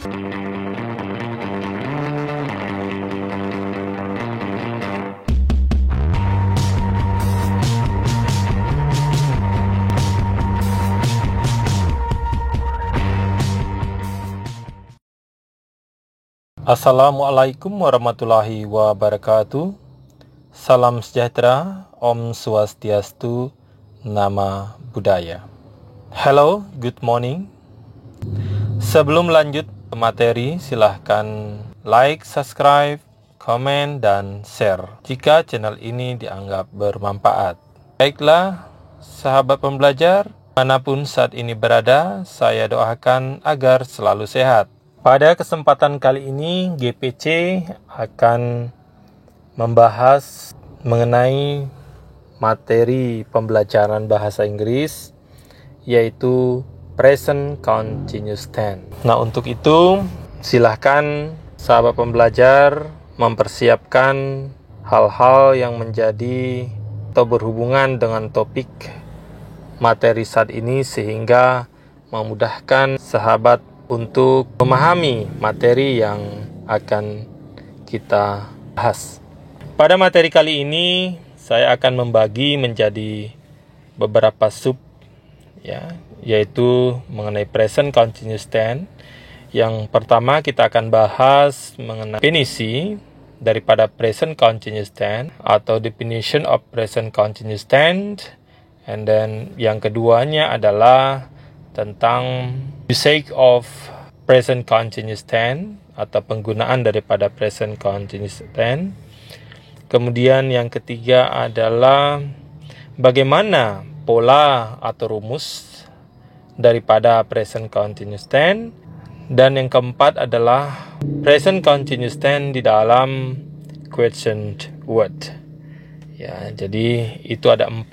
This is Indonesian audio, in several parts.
Assalamualaikum warahmatullahi wabarakatuh. Salam sejahtera, Om Swastiastu, Nama Budaya. Hello, good morning. Sebelum lanjut ke materi, silahkan like, subscribe, komen, dan share jika channel ini dianggap bermanfaat. Baiklah, sahabat pembelajar, manapun saat ini berada, saya doakan agar selalu sehat. Pada kesempatan kali ini, GPC akan membahas mengenai materi pembelajaran bahasa Inggris, yaitu Present Continuous Tense. Nah, untuk itu, silahkan sahabat pembelajar mempersiapkan hal-hal yang menjadi atau berhubungan dengan topik materi saat ini, sehingga memudahkan sahabat untuk memahami materi yang akan kita bahas. Pada materi kali ini, saya akan membagi menjadi beberapa sub, yaitu mengenai present continuous tense. Yang pertama, kita akan bahas mengenai definisi daripada present continuous tense atau definition of present continuous tense. And then yang keduanya adalah tentang usage of present continuous tense atau penggunaan daripada present continuous tense. Kemudian yang ketiga adalah bagaimana pola atau rumus daripada present continuous tense. Dan yang keempat adalah present continuous tense di dalam question word. Ya, jadi itu ada 4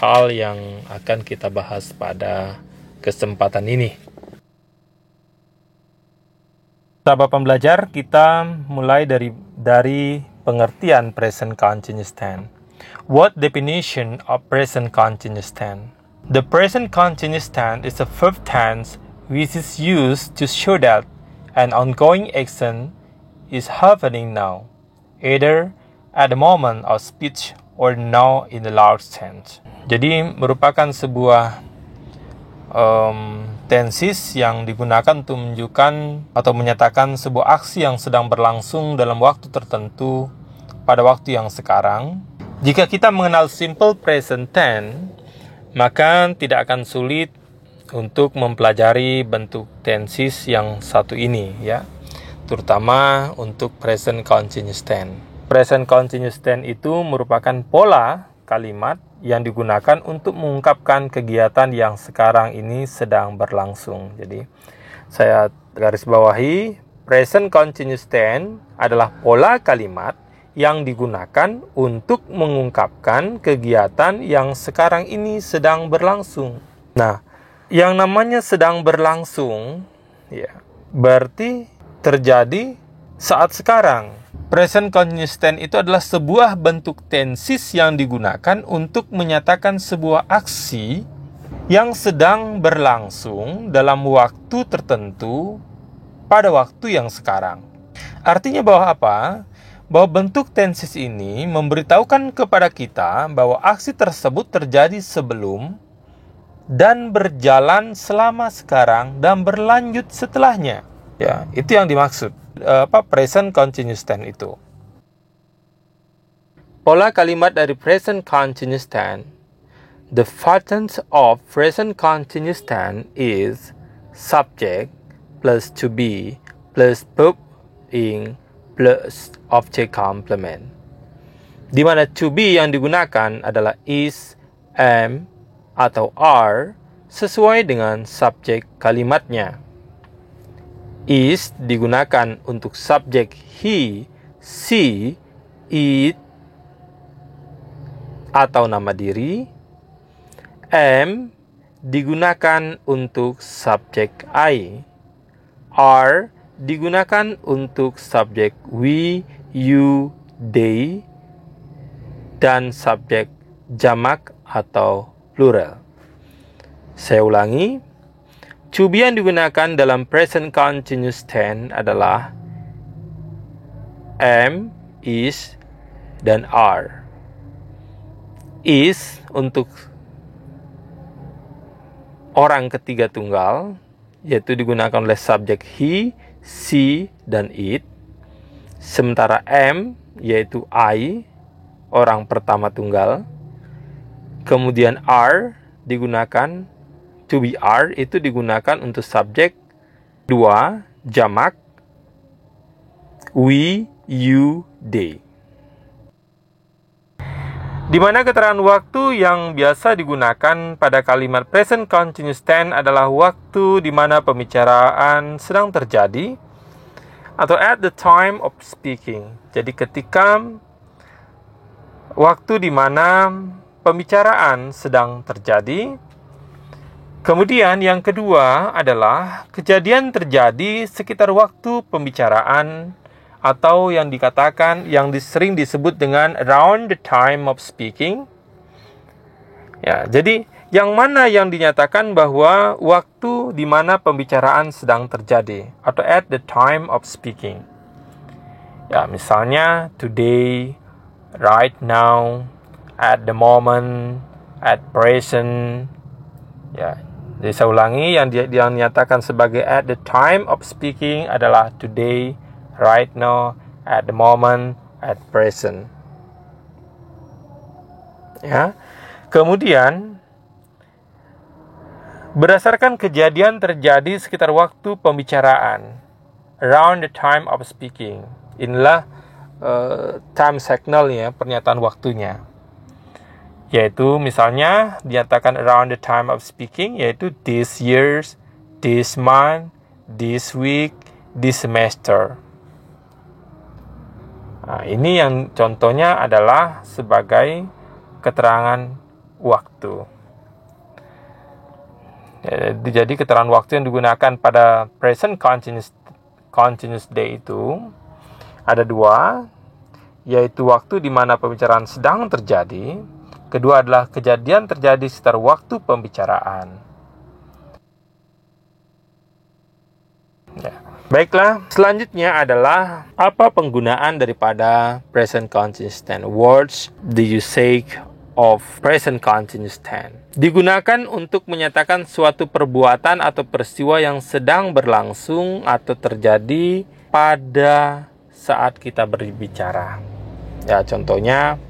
hal yang akan kita bahas pada kesempatan ini. Sahabat pembelajar, kita mulai dari pengertian present continuous tense. What definition of present continuous tense? The present continuous tense is a verb tense which is used to show that an ongoing action is happening now, either at the moment of speech or now in the large sense. Jadi merupakan sebuah tenses yang digunakan untuk menunjukkan atau menyatakan sebuah aksi yang sedang berlangsung dalam waktu tertentu pada waktu yang sekarang. Jika kita mengenal simple present tense, maka tidak akan sulit untuk mempelajari bentuk tenses yang satu ini, ya, terutama untuk present continuous tense. Present continuous tense itu merupakan pola kalimat yang digunakan untuk mengungkapkan kegiatan yang sekarang ini sedang berlangsung. Jadi, saya garis bawahi, present continuous tense adalah pola kalimat yang digunakan untuk mengungkapkan kegiatan yang sekarang ini sedang berlangsung. Nah, yang namanya sedang berlangsung, ya, berarti terjadi saat sekarang. Present continuous tense itu adalah sebuah bentuk tenses yang digunakan untuk menyatakan sebuah aksi yang sedang berlangsung dalam waktu tertentu pada waktu yang sekarang. Artinya bahwa apa? Bahwa bentuk tenses ini memberitahukan kepada kita bahwa aksi tersebut terjadi sebelum dan berjalan selama sekarang dan berlanjut setelahnya. Ya, itu yang dimaksud present continuous tense itu. Pola kalimat dari present continuous tense. The pattern of present continuous tense is subject plus to be plus verb ing plus object complement. Di mana to be yang digunakan adalah is, am, atau are sesuai dengan subjek kalimatnya. Is digunakan untuk subjek he, she, it, atau nama diri. Am digunakan untuk subjek I. Are digunakan untuk subjek we, you, they, dan subjek jamak atau plural. Saya ulangi. To be yang digunakan dalam present continuous tense adalah am, is, dan are. Is untuk orang ketiga tunggal, yaitu digunakan oleh subjek he, she, dan it. Sementara am, yaitu I, orang pertama tunggal. Kemudian are digunakan, to be are itu digunakan untuk subjek dua, jamak, we, you, they. Di mana keterangan waktu yang biasa digunakan pada kalimat present continuous tense adalah waktu di mana pembicaraan sedang terjadi atau at the time of speaking. Jadi ketika waktu di mana pembicaraan sedang terjadi. Kemudian yang kedua adalah kejadian terjadi sekitar waktu pembicaraan atau yang dikatakan, yang sering disebut dengan around the time of speaking. Ya, jadi yang mana yang dinyatakan bahwa waktu di mana pembicaraan sedang terjadi atau at the time of speaking. Ya, misalnya today, right now, at the moment, at present. Ya, jadi saya ulangi, yang dinyatakan sebagai at the time of speaking adalah today, right now, at the moment, at present. Ya. Kemudian berdasarkan kejadian terjadi sekitar waktu pembicaraan, around the time of speaking. Inilah time signal-nya, pernyataan waktunya. Yaitu misalnya dinyatakan around the time of speaking, yaitu this year, this month, this week, this semester. Nah, ini yang contohnya adalah sebagai keterangan waktu. Jadi keterangan waktu yang digunakan pada present continuous day itu ada dua, yaitu waktu di mana pembicaraan sedang terjadi. Kedua adalah kejadian terjadi sekitar waktu pembicaraan. Ya. Baiklah, selanjutnya adalah apa penggunaan daripada present continuous tense. Words the usage of present continuous tense. Digunakan untuk menyatakan suatu perbuatan atau peristiwa yang sedang berlangsung atau terjadi pada saat kita berbicara. Ya, contohnya,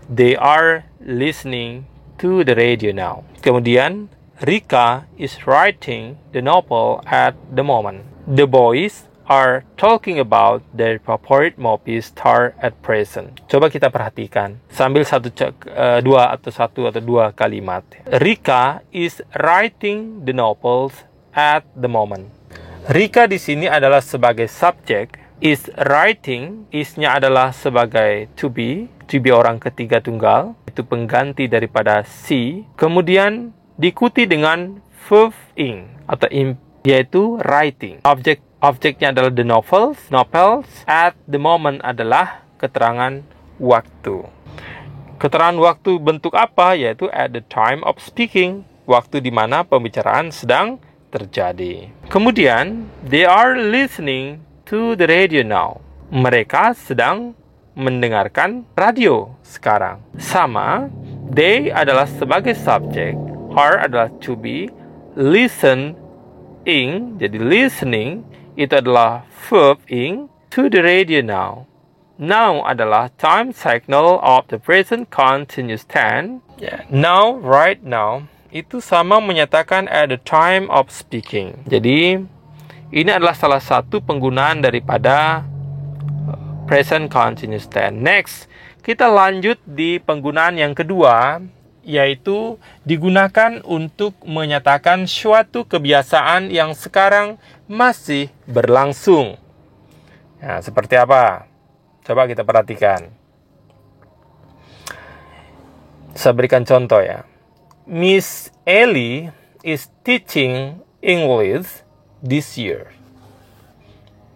they are listening to the radio now. Kemudian, Rika is writing the novel at the moment. The boys are talking about their favorite movie star at present. Coba kita perhatikan sambil satu atau dua kalimat. Rika is writing the novels at the moment. Rika di sini adalah sebagai subjek. Is writing, is-nya adalah sebagai to be orang ketiga tunggal, itu pengganti daripada si. Kemudian diikuti dengan verb ing atau yaitu writing. Objeknya adalah the novels. At the moment adalah keterangan waktu. Keterangan waktu bentuk apa? Yaitu at the time of speaking, waktu di mana pembicaraan sedang terjadi. Kemudian, they are listening to the radio now. Mereka sedang mendengarkan radio sekarang. Sama, they adalah sebagai subjek, are adalah to be, listen ing, jadi listening itu adalah verb ing, to the radio now. Now adalah time signal of the present continuous tense. Now, right now itu sama menyatakan at the time of speaking. Jadi ini adalah salah satu penggunaan daripada present continuous tense. Next, kita lanjut di penggunaan yang kedua, yaitu digunakan untuk menyatakan suatu kebiasaan yang sekarang masih berlangsung. Nah, seperti apa? Coba kita perhatikan. Saya berikan contoh ya. Miss Ellie is teaching English this year.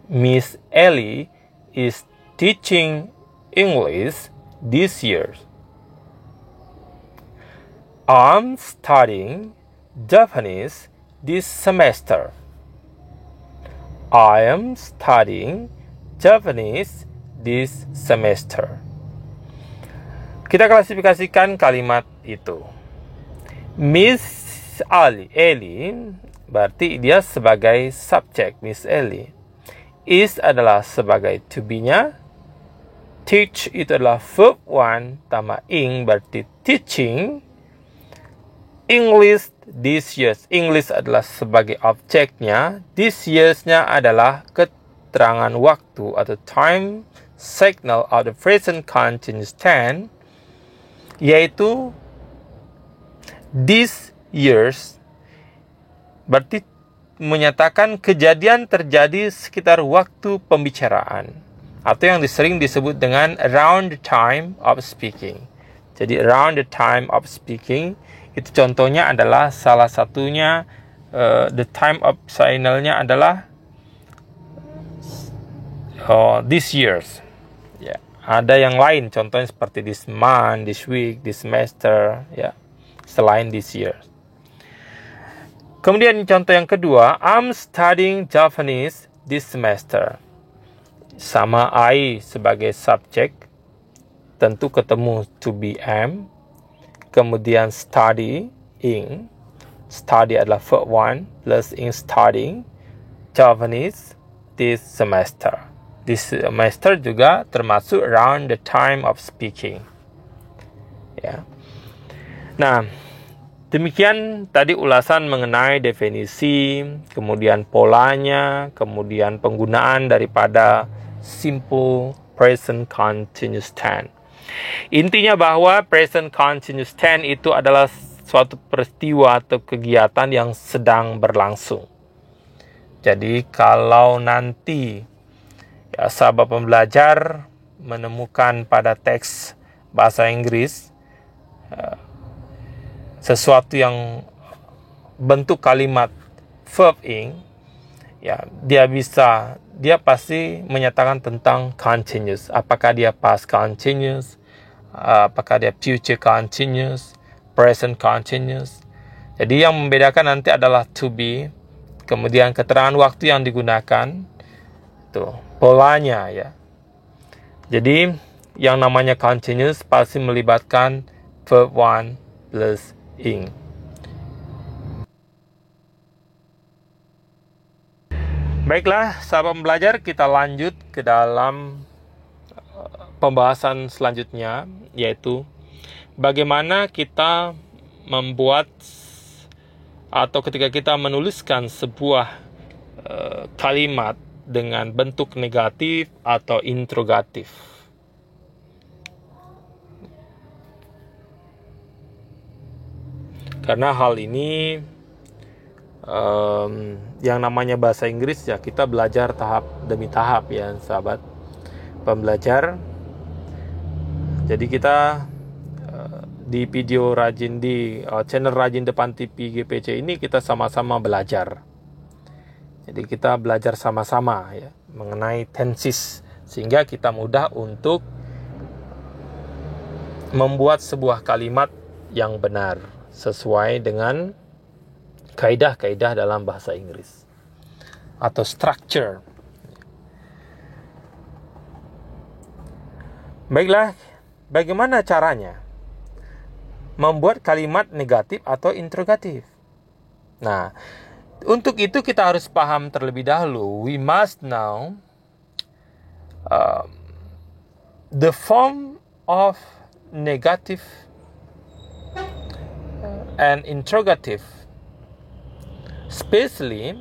Miss Ellie is teaching English this year. I'm studying Japanese this semester. I am studying Japanese this semester. Kita klasifikasikan kalimat itu. Miss Ellie berarti dia sebagai subjek, Miss Ellie. Is adalah sebagai to be-nya. Teach itu adalah verb 1 tambah ing berarti teaching. English this years. English adalah sebagai objeknya. This years-nya adalah keterangan waktu atau time signal of the present continuous tense, yaitu these years berarti menyatakan kejadian terjadi sekitar waktu pembicaraan atau yang sering disebut dengan around the time of speaking. Jadi around the time of speaking itu contohnya adalah salah satunya the time of signalnya adalah this years. Ya, ada yang lain contohnya seperti this month, this week, this semester, ya. Selain this year. Kemudian contoh yang kedua, I'm studying Japanese this semester. Sama I sebagai subjek, tentu ketemu to be am. Kemudian studying, study adalah verb 1 plus in studying Japanese this semester. This semester juga termasuk around the time of speaking. Ya. Nah, demikian tadi ulasan mengenai definisi, kemudian polanya, kemudian penggunaan daripada simple present continuous tense. Intinya bahwa present continuous tense itu adalah suatu peristiwa atau kegiatan yang sedang berlangsung. Jadi kalau nanti sahabat pembelajar menemukan pada teks bahasa Inggris sesuatu yang bentuk kalimat verb ing, ya dia pasti menyatakan tentang continuous. Apakah dia past continuous, apakah dia future continuous, present continuous. Jadi yang membedakan nanti adalah to be, kemudian keterangan waktu yang digunakan, tuh polanya ya. Jadi yang namanya continuous pasti melibatkan verb 1 plus ing. Baiklah, sahabat pembelajar, kita lanjut ke dalam pembahasan selanjutnya, yaitu bagaimana kita membuat atau ketika kita menuliskan sebuah kalimat dengan bentuk negatif atau interrogatif. Karena hal ini yang namanya bahasa Inggris ya kita belajar tahap demi tahap ya sahabat pembelajar. Jadi kita di video Rajin di channel Rajin Depan TV GPC ini kita sama-sama belajar. Jadi kita belajar sama-sama ya mengenai tenses sehingga kita mudah untuk membuat sebuah kalimat yang benar sesuai dengan kaidah-kaidah dalam bahasa Inggris atau structure. Baiklah, bagaimana caranya membuat kalimat negatif atau interrogatif? Nah, untuk itu kita harus paham terlebih dahulu. We must know the form of negative and interrogative, especially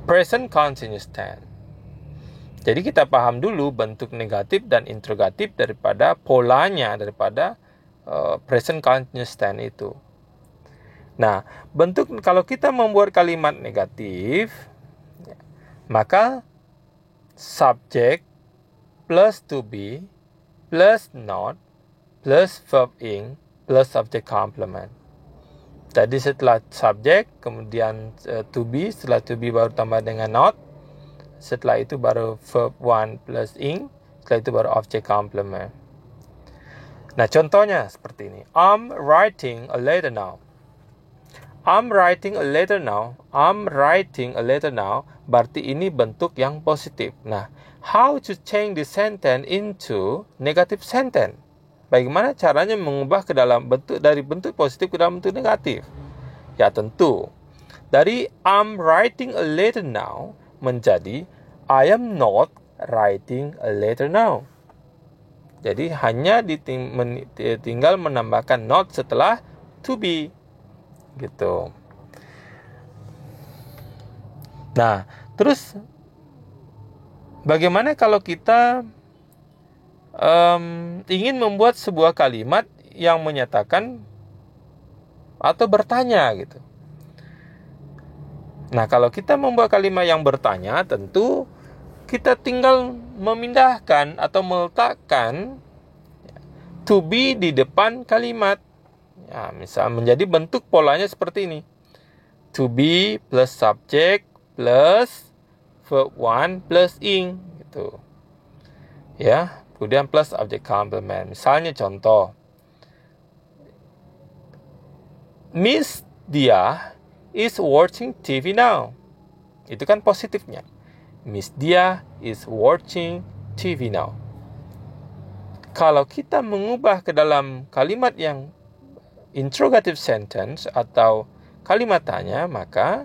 present continuous tense. Jadi kita paham dulu bentuk negatif dan interrogatif daripada polanya daripada present continuous tense itu. Nah, bentuk kalau kita membuat kalimat negatif, maka subject plus to be plus not plus verb ing plus subject complement. Tadi setelah subject, kemudian to be, setelah to be baru tambah dengan not, setelah itu baru verb 1 plus ing, setelah itu baru object complement. Nah, contohnya seperti ini. I'm writing a letter now. I'm writing a letter now. I'm writing a letter now. Berarti ini bentuk yang positif. Nah, how to change the sentence into negative sentence? Bagaimana caranya mengubah ke dalam bentuk dari bentuk positif ke dalam bentuk negatif? Ya tentu dari I'm writing a letter now menjadi I am not writing a letter now. Jadi hanya tinggal menambahkan not setelah to be gitu. Nah, terus bagaimana kalau kita ingin membuat sebuah kalimat yang menyatakan atau bertanya gitu. Nah, kalau kita membuat kalimat yang bertanya, tentu kita tinggal memindahkan atau meletakkan to be di depan kalimat. Ya, misal menjadi bentuk polanya seperti ini. To be plus subject plus verb 1 plus ing gitu. Ya, kemudian plus object complement. Misalnya contoh, Miss Dia is watching TV now. Itu kan positifnya. Miss Dia is watching TV now. Kalau kita mengubah ke dalam kalimat yang interrogative sentence atau kalimat tanya, maka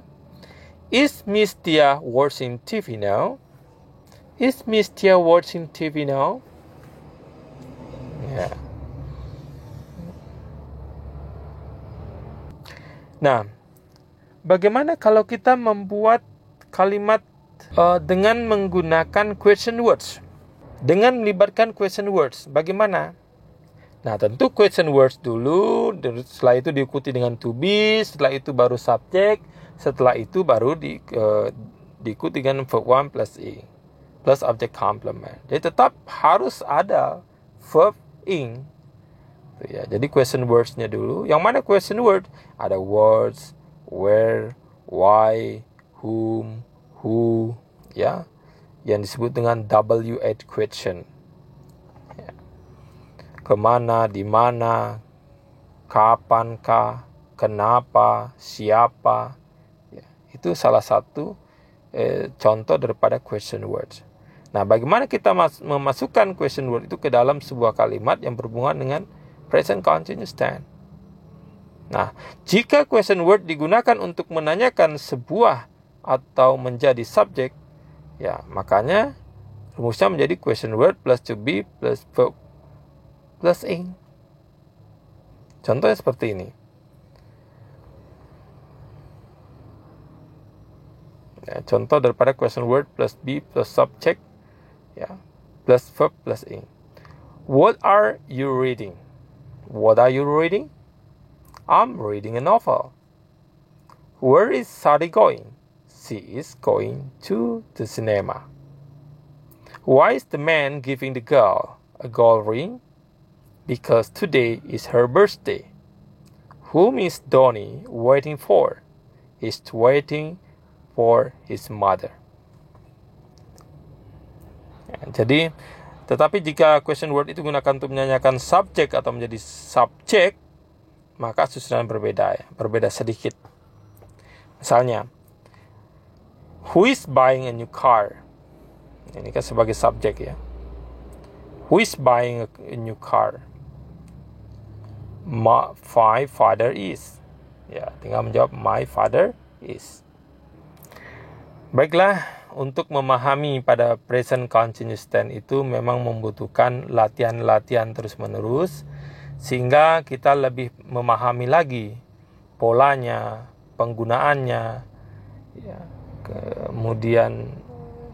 is Miss Dia watching TV now? Is Miss Dia watching TV now? Ya. Nah, bagaimana kalau kita membuat kalimat dengan menggunakan question words? Dengan melibatkan question words, bagaimana? Nah, tentu question words dulu, setelah itu diikuti dengan to be, setelah itu baru subject, setelah itu baru diikuti dengan verb 1 plus ing, plus object complement. Jadi tetap harus ada verb ing. Ya, jadi question words-nya dulu. Yang mana question word? Ada words, where, why, whom, who, ya, yang disebut dengan WH question. Ya. Kemana, di mana, kapankah, kenapa, siapa. Ya, itu salah satu contoh daripada question words. Nah, bagaimana kita memasukkan question word itu ke dalam sebuah kalimat yang berhubungan dengan present continuous tense. Nah, jika question word digunakan untuk menanyakan sebuah atau menjadi subjek, ya, makanya rumusnya menjadi question word plus to be plus verb plus ing. Contohnya seperti ini. Ya, contoh daripada question word plus be plus subject, ya, plus verb plus ing. What are you reading? What are you reading? I'm reading a novel. Where is Sari going? She is going to the cinema. Why is the man giving the girl a gold ring? Because today is her birthday. Whom is Donnie waiting for? He's waiting for his mother. Jadi, tetapi jika question word itu gunakan untuk menanyakan subjek atau menjadi subjek, maka susunan berbeda, ya, berbeda sedikit. Misalnya, who is buying a new car? Ini kan sebagai subjek, ya. Who is buying a new car? My father is. Ya, tinggal menjawab my father is. Baiklah, untuk memahami pada present continuous tense itu memang membutuhkan latihan-latihan terus-menerus sehingga kita lebih memahami lagi polanya, penggunaannya. Ya, kemudian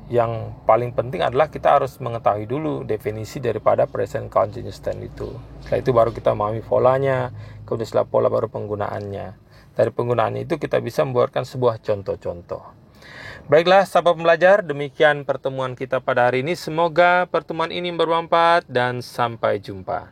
yang paling penting adalah kita harus mengetahui dulu definisi daripada present continuous tense itu. Setelah itu baru kita memahami polanya, kemudian setelah pola baru penggunaannya. Dari penggunaan itu kita bisa membuatkan sebuah contoh-contoh. Baiklah sahabat pembelajar, demikian pertemuan kita pada hari ini. Semoga pertemuan ini bermanfaat dan sampai jumpa.